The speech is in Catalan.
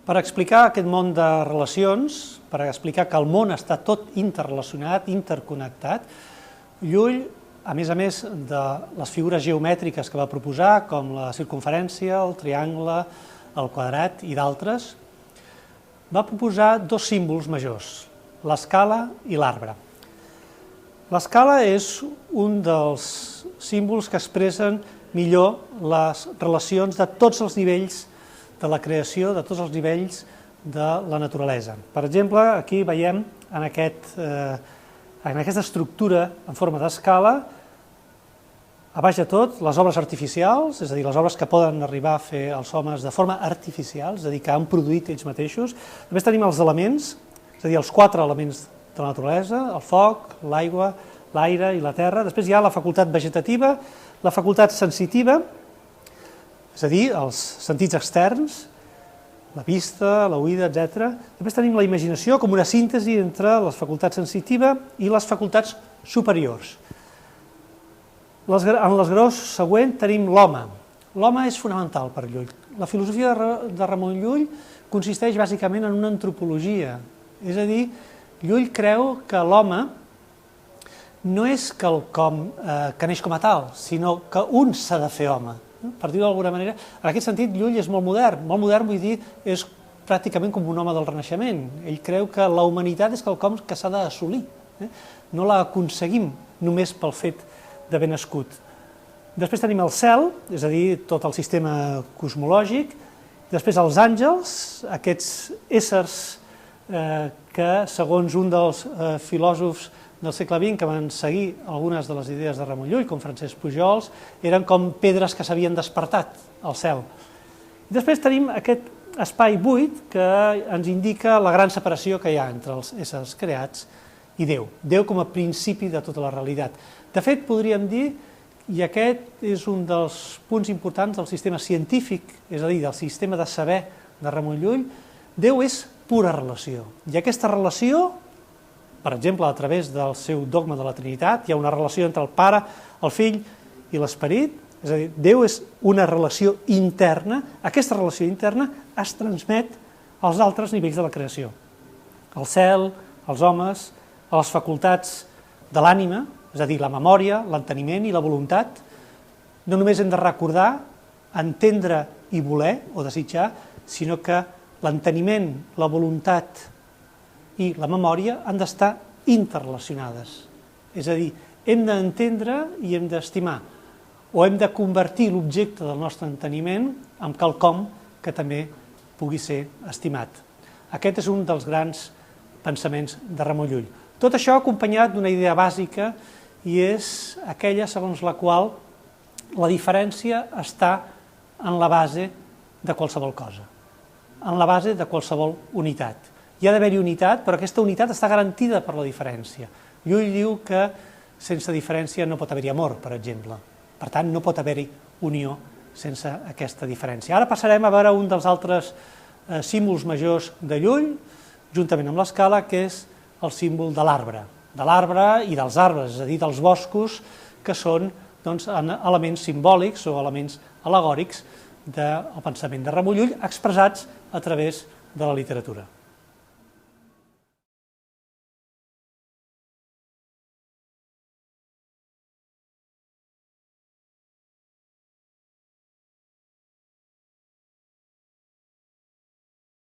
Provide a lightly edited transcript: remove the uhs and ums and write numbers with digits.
Per explicar aquest món de relacions, per explicar que el món està tot interrelacionat, interconnectat, Llull, a més de les figures geomètriques que va proposar, com la circumferència, el triangle, el quadrat i d'altres, va proposar dos símbols majors, l'escala i l'arbre. L'escala és un dels símbols que expressen millor les relacions de tots els nivells de la creació, de tots els nivells de la naturalesa. Per exemple, aquí veiem en aquesta estructura en forma d'escala, a baix de tot, les obres artificials, és a dir, les obres que poden arribar a fer els homes de forma artificial, és a dir, que han produït ells mateixos. Després tenim els elements, és a dir, els quatre elements de la naturalesa, el foc, l'aigua, l'aire i la terra. Després hi ha la facultat vegetativa, la facultat sensitiva, és a dir, els sentits externs, la vista, l'oïda, etc. Després tenim la imaginació com una síntesi entre la facultat sensitiva i les facultats superiors. En l'esglaó següent tenim l'home. L'home és fonamental per Llull. La filosofia de Ramon Llull consisteix bàsicament en una antropologia. És a dir, Llull creu que l'home no és quelcom que neix com a tal, sinó que un s'ha de fer home. Per dir-ho d'alguna manera, en aquest sentit Llull és molt modern. Molt modern vull dir, és pràcticament com un home del Renaixement. Ell creu que la humanitat és quelcom que s'ha d'assolir. No l'aconseguim només pel fet d'haver nascut. Després tenim el cel, és a dir, tot el sistema cosmològic. Després els àngels, aquests éssers que, segons un dels filòsofs del segle XX que van seguir algunes de les idees de Ramon Llull, com Francesc Pujols, eren com pedres que s'havien despertat al cel. I després tenim aquest espai buit que ens indica la gran separació que hi ha entre els éssers creats i Déu. Déu com a principi de tota la realitat. De fet, podríem dir, i aquest és un dels punts importants del sistema científic, és a dir, del sistema de saber de Ramon Llull, Déu és pura relació. I aquesta relació, per exemple, a través del seu dogma de la Trinitat, hi ha una relació entre el Pare, el Fill i l'Esperit, és a dir, Déu és una relació interna, aquesta relació interna es transmet als altres nivells de la creació. El cel, els homes, les facultats de l'ànima, és a dir, la memòria, l'enteniment i la voluntat. No només hem de recordar, entendre i voler o desitjar, sinó que l'enteniment, la voluntat i la memòria han d'estar interrelacionades. És a dir, hem d'entendre i hem d'estimar, o hem de convertir l'objecte del nostre enteniment en quelcom que també pugui ser estimat. Aquest és un dels grans pensaments de Ramon Llull. Tot això acompanyat d'una idea bàsica i és aquella segons la qual la diferència està en la base de qualsevol cosa, en la base de qualsevol unitat. Hi ha d'haver-hi unitat, però aquesta unitat està garantida per la diferència. Llull diu que sense diferència no pot haver-hi amor, per exemple. Per tant, no pot haver-hi unió sense aquesta diferència. Ara passarem a veure un dels altres símbols majors de Llull, juntament amb l'escala, que és el símbol de l'arbre i dels arbres, és a dir, dels boscos, que són elements simbòlics o elements al·legòrics del pensament de Ramon Llull expressats a través de la literatura.